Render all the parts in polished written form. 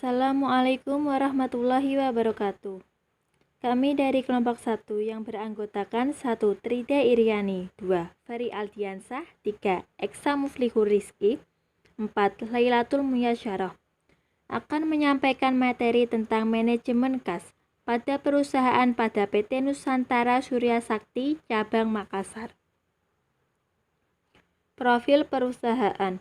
Assalamualaikum warahmatullahi wabarakatuh. Kami dari kelompok 1 yang beranggotakan 1. Trida Iriani, 2. Ferry Aldiansah, 3. Eksa Muflihur Rizki, 4. Lailatul Muyasyarah akan menyampaikan materi tentang manajemen kas pada perusahaan pada PT Nusantara Surya Sakti Cabang Makassar. Profil perusahaan.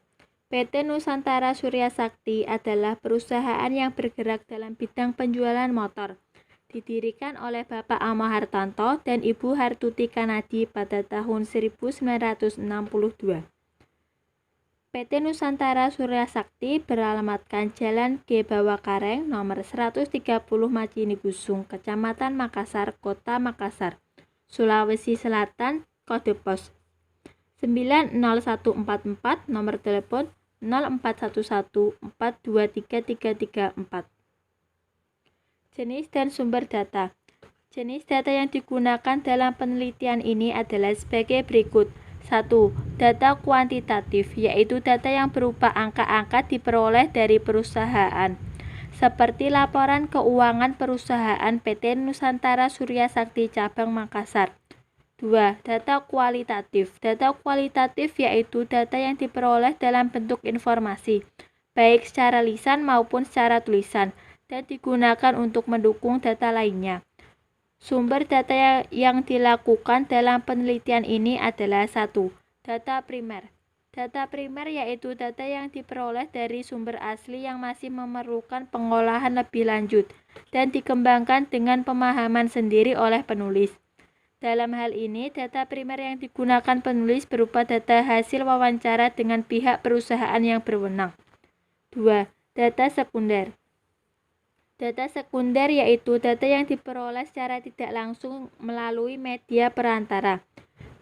PT Nusantara Surya Sakti adalah perusahaan yang bergerak dalam bidang penjualan motor. Didirikan oleh Bapak Amo Hartanto dan Ibu Hartuti Kanadi pada tahun 1962. PT Nusantara Surya Sakti beralamatkan Jalan G. Bawakareng nomor 130 Macini Busung, Kecamatan Makassar, Kota Makassar, Sulawesi Selatan, kode pos 90144, nomor telepon 0411423334. Jenis dan sumber data. Jenis data yang digunakan dalam penelitian ini adalah sebagai berikut. 1. Data kuantitatif, yaitu data yang berupa angka-angka diperoleh dari perusahaan, seperti laporan keuangan perusahaan PT Nusantara Surya Sakti Cabang Makassar. 2. Data kualitatif. Data kualitatif yaitu data yang diperoleh dalam bentuk informasi, baik secara lisan maupun secara tulisan, dan digunakan untuk mendukung data lainnya. Sumber data yang dilakukan dalam penelitian ini adalah 1. Data primer. Data primer yaitu data yang diperoleh dari sumber asli yang masih memerlukan pengolahan lebih lanjut dan dikembangkan dengan pemahaman sendiri oleh penulis. Dalam hal ini, data primer yang digunakan penulis berupa data hasil wawancara dengan pihak perusahaan yang berwenang. 2. Data sekunder. Data sekunder yaitu data yang diperoleh secara tidak langsung melalui media perantara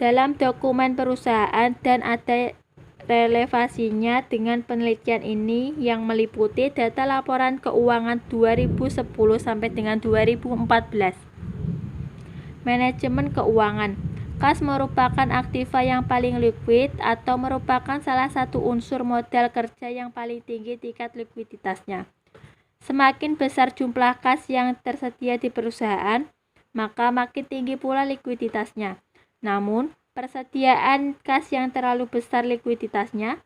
dalam dokumen perusahaan dan ada relevansinya dengan penelitian ini yang meliputi data laporan keuangan 2010 sampai dengan 2014. Manajemen keuangan. Kas merupakan aktiva yang paling liquid atau merupakan salah satu unsur modal kerja yang paling tinggi tingkat likuiditasnya. Semakin besar jumlah kas yang tersedia di perusahaan, maka makin tinggi pula likuiditasnya. Namun, persediaan kas yang terlalu besar likuiditasnya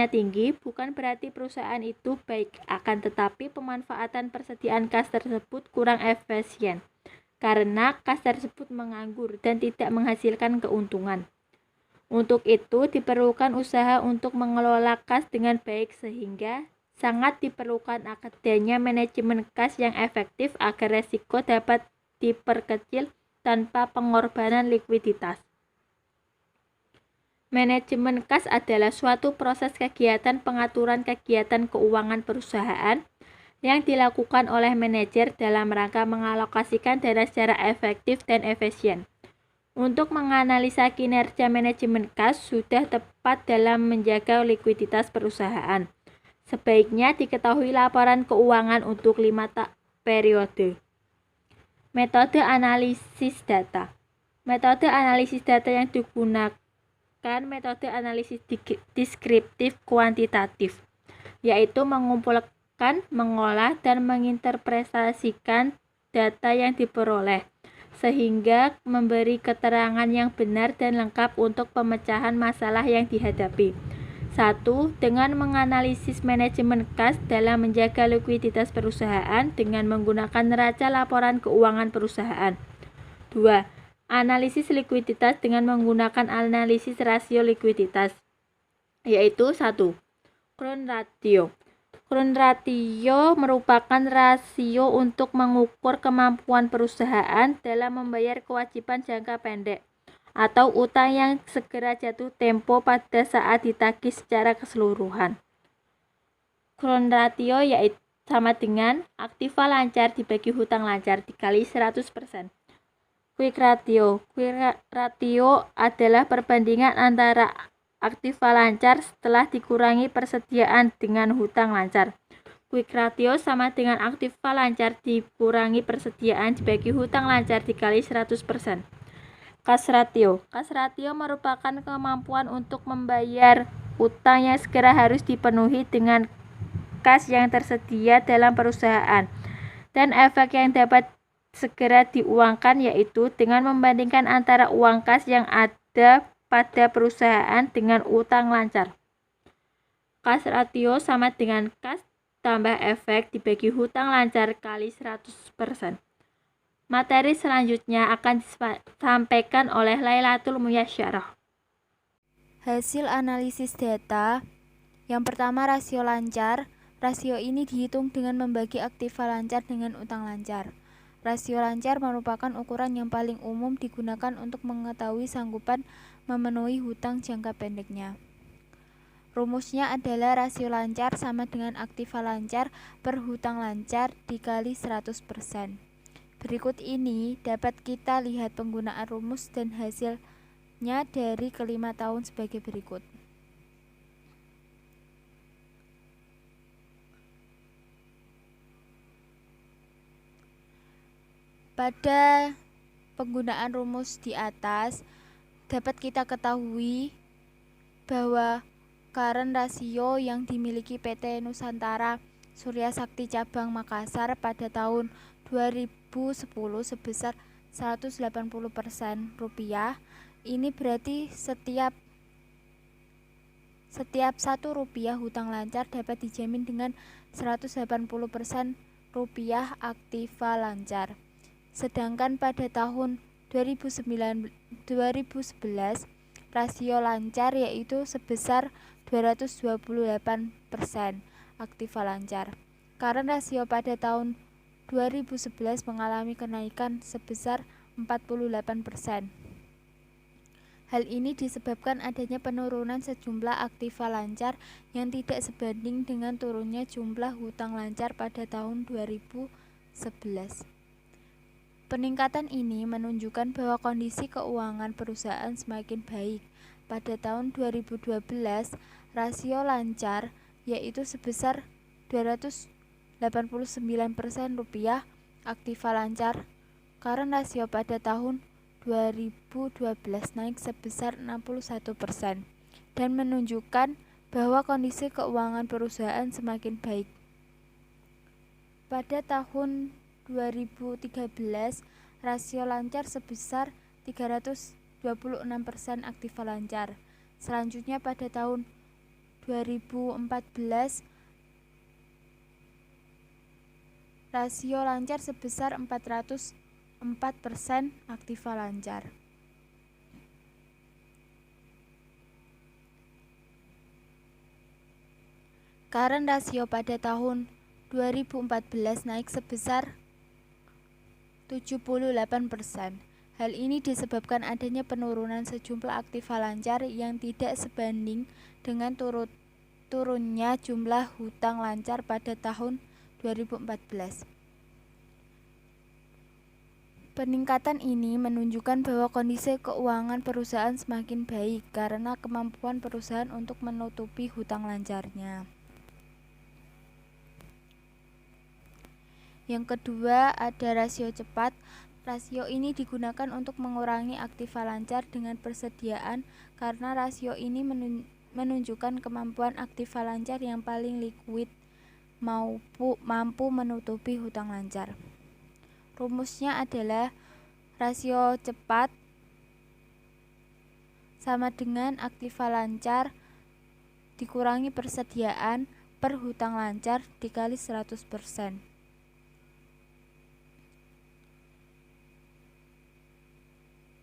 tinggi bukan berarti perusahaan itu baik, akan tetapi pemanfaatan persediaan kas tersebut kurang efisien, karena kas tersebut menganggur dan tidak menghasilkan keuntungan. Untuk itu diperlukan usaha untuk mengelola kas dengan baik sehingga sangat diperlukan adanya manajemen kas yang efektif agar resiko dapat diperkecil tanpa pengorbanan likuiditas. Manajemen kas adalah suatu proses kegiatan pengaturan kegiatan keuangan perusahaan yang dilakukan oleh manajer dalam rangka mengalokasikan dana secara efektif dan efisien. Untuk menganalisa kinerja manajemen kas sudah tepat dalam menjaga likuiditas perusahaan, sebaiknya diketahui laporan keuangan untuk 5 periode. Metode analisis data. Metode analisis data yang digunakan metode analisis deskriptif kuantitatif, yaitu mengumpulkan, mengolah, dan menginterpretasikan data yang diperoleh, sehingga memberi keterangan yang benar dan lengkap untuk pemecahan masalah yang dihadapi. 1. Dengan menganalisis manajemen kas dalam menjaga likuiditas perusahaan dengan menggunakan neraca laporan keuangan perusahaan. 2. Analisis likuiditas dengan menggunakan analisis rasio likuiditas, yaitu 1. Current ratio. Current ratio merupakan rasio untuk mengukur kemampuan perusahaan dalam membayar kewajiban jangka pendek atau utang yang segera jatuh tempo pada saat ditagih secara keseluruhan. Current ratio yaitu sama dengan aktiva lancar dibagi hutang lancar dikali 100%. Quick ratio. Quick ratio adalah perbandingan antara aktiva lancar setelah dikurangi persediaan dengan hutang lancar. Quick ratio sama dengan aktiva lancar dikurangi persediaan dibagi hutang lancar dikali 100%. Cash ratio. Cash ratio merupakan kemampuan untuk membayar utang yang segera harus dipenuhi dengan kas yang tersedia dalam perusahaan. Dan efek yang dapat segera diuangkan yaitu dengan membandingkan antara uang kas yang ada pada perusahaan dengan utang lancar. Kas ratio sama dengan kas tambah efek dibagi hutang lancar kali 100%. Materi selanjutnya akan disampaikan oleh Lailatul Muyasyarah. Hasil analisis data. Yang pertama, rasio lancar. Rasio ini dihitung dengan membagi aktiva lancar dengan utang lancar. Rasio lancar merupakan ukuran yang paling umum digunakan untuk mengetahui sanggupan memenuhi hutang jangka pendeknya. Rumusnya adalah rasio lancar sama dengan aktiva lancar per hutang lancar dikali 100%. Berikut ini dapat kita lihat penggunaan rumus dan hasilnya dari kelima tahun sebagai berikut. Pada penggunaan rumus di atas, dapat kita ketahui bahwa current rasio yang dimiliki PT Nusantara Surya Sakti Cabang Makassar pada tahun 2010 sebesar 180% rupiah. Ini berarti setiap Rp1 hutang lancar dapat dijamin dengan 180% rupiah aktiva lancar. Sedangkan pada tahun 2011 rasio lancar yaitu sebesar 228% aktiva lancar. Karena rasio pada tahun 2011 mengalami kenaikan sebesar 48%. Hal ini disebabkan adanya penurunan sejumlah aktiva lancar yang tidak sebanding dengan turunnya jumlah hutang lancar pada tahun 2011. Peningkatan ini menunjukkan bahwa kondisi keuangan perusahaan semakin baik. Pada tahun 2012, rasio lancar yaitu sebesar 289% rupiah aktiva lancar, karena rasio pada tahun 2012 naik sebesar 61% dan menunjukkan bahwa kondisi keuangan perusahaan semakin baik. Pada tahun 2013, rasio lancar sebesar 326% aktiva lancar. Selanjutnya pada tahun 2014, rasio lancar sebesar 404% aktiva lancar. Current rasio pada tahun 2014 naik sebesar 78%. Hal ini disebabkan adanya penurunan sejumlah aktiva lancar yang tidak sebanding dengan turunnya jumlah hutang lancar pada tahun 2014. Peningkatan ini menunjukkan bahwa kondisi keuangan perusahaan semakin baik karena kemampuan perusahaan untuk menutupi hutang lancarnya. Yang kedua ada rasio cepat. Rasio ini digunakan untuk mengurangi aktiva lancar dengan persediaan karena rasio ini menunjukkan kemampuan aktiva lancar yang paling likuid mampu menutupi hutang lancar. Rumusnya adalah rasio cepat sama dengan aktiva lancar dikurangi persediaan per hutang lancar dikali 100%.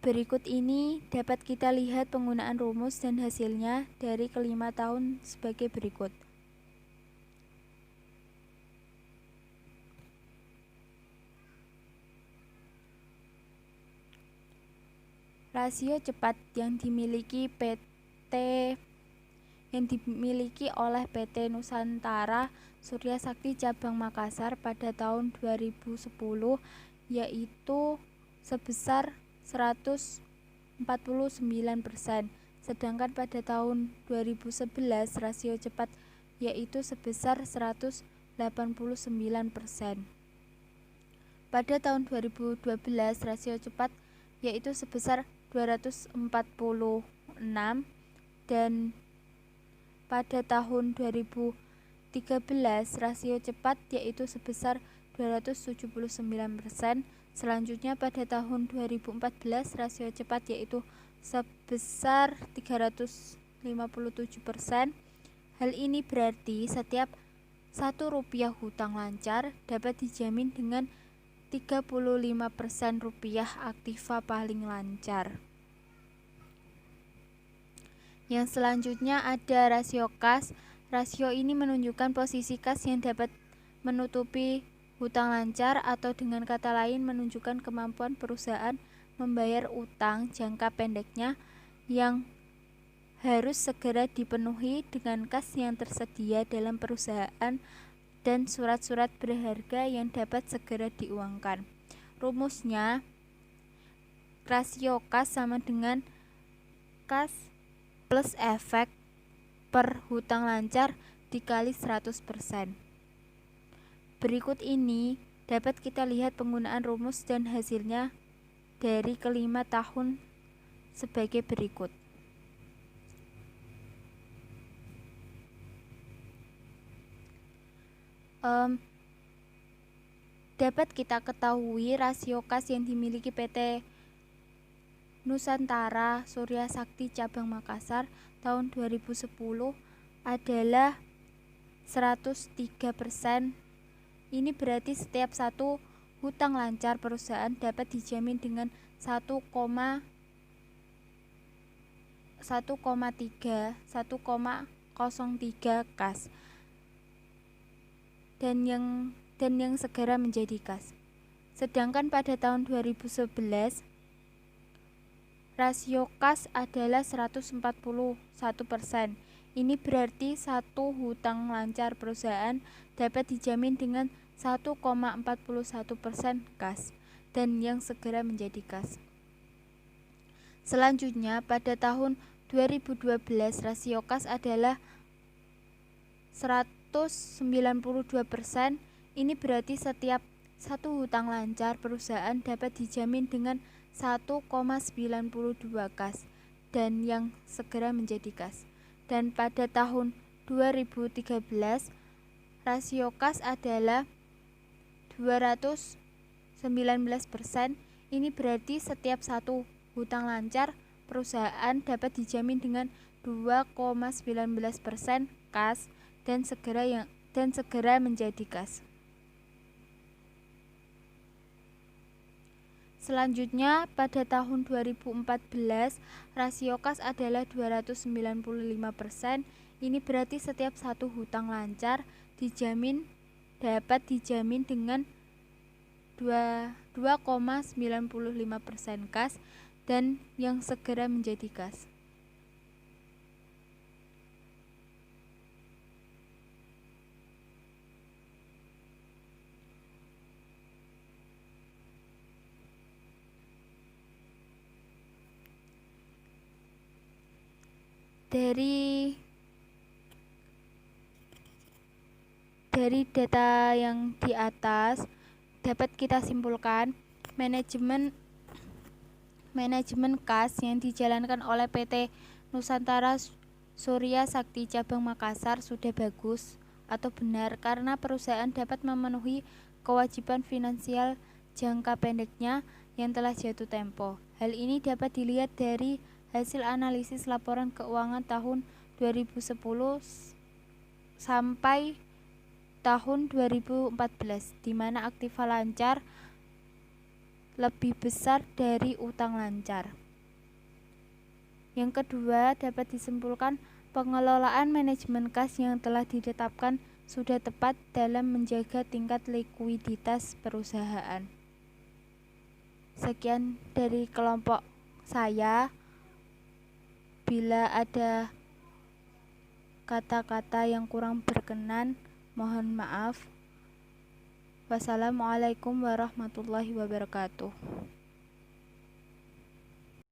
Berikut ini dapat kita lihat penggunaan rumus dan hasilnya dari kelima tahun sebagai berikut. Rasio cepat yang dimiliki oleh PT Nusantara Surya Sakti Cabang Makassar pada tahun 2010 yaitu sebesar 149%. Sedangkan pada tahun 2011 rasio cepat yaitu sebesar 189%. Pada tahun 2012 rasio cepat yaitu sebesar 246 dan pada tahun 2013 2013 rasio cepat yaitu sebesar 279%. Selanjutnya pada tahun 2014 rasio cepat yaitu sebesar 357%. Hal ini berarti setiap Rp1 hutang lancar dapat dijamin dengan 35% rupiah aktiva paling lancar. Yang selanjutnya ada rasio kas. Rasio ini menunjukkan posisi kas yang dapat menutupi hutang lancar atau dengan kata lain menunjukkan kemampuan perusahaan membayar utang jangka pendeknya yang harus segera dipenuhi dengan kas yang tersedia dalam perusahaan dan surat-surat berharga yang dapat segera diuangkan. Rumusnya, rasio kas sama dengan kas plus efek per hutang lancar dikali 100%. Berikut ini dapat kita lihat penggunaan rumus dan hasilnya dari kelima tahun sebagai berikut. Dapat kita ketahui rasio kas yang dimiliki PT Nusantara Surya Sakti Cabang Makassar tahun 2010 adalah 103%. Ini berarti setiap satu hutang lancar perusahaan dapat dijamin dengan 1,03 kas dan yang segera menjadi kas. Sedangkan pada tahun 2011 rasio kas adalah 141%. Ini berarti satu hutang lancar perusahaan dapat dijamin dengan 1,41% kas dan yang segera menjadi kas. Selanjutnya pada tahun 2012 rasio kas adalah 192%. Ini berarti setiap satu hutang lancar perusahaan dapat dijamin dengan 1,92 kas dan yang segera menjadi kas. Dan pada tahun 2013 rasio kas adalah 219%. Ini berarti setiap satu hutang lancar perusahaan dapat dijamin dengan 2,19% kas dan segera menjadi kas. Selanjutnya pada tahun 2014 rasio kas adalah 295%. Ini berarti setiap satu hutang lancar dapat dijamin dengan 2,95% kas dan yang segera menjadi kas. Dari data yang di atas dapat kita simpulkan manajemen kas yang dijalankan oleh PT Nusantara Surya Sakti Cabang Makassar sudah bagus atau benar karena perusahaan dapat memenuhi kewajiban finansial jangka pendeknya yang telah jatuh tempo. Hal ini dapat dilihat dari hasil analisis laporan keuangan tahun 2010 sampai tahun 2014, di mana aktiva lancar lebih besar dari utang lancar. Yang kedua, dapat disimpulkan pengelolaan manajemen kas yang telah ditetapkan sudah tepat dalam menjaga tingkat likuiditas perusahaan. Sekian dari kelompok saya. Bila ada kata-kata yang kurang berkenan, mohon maaf. Wassalamualaikum warahmatullahi wabarakatuh.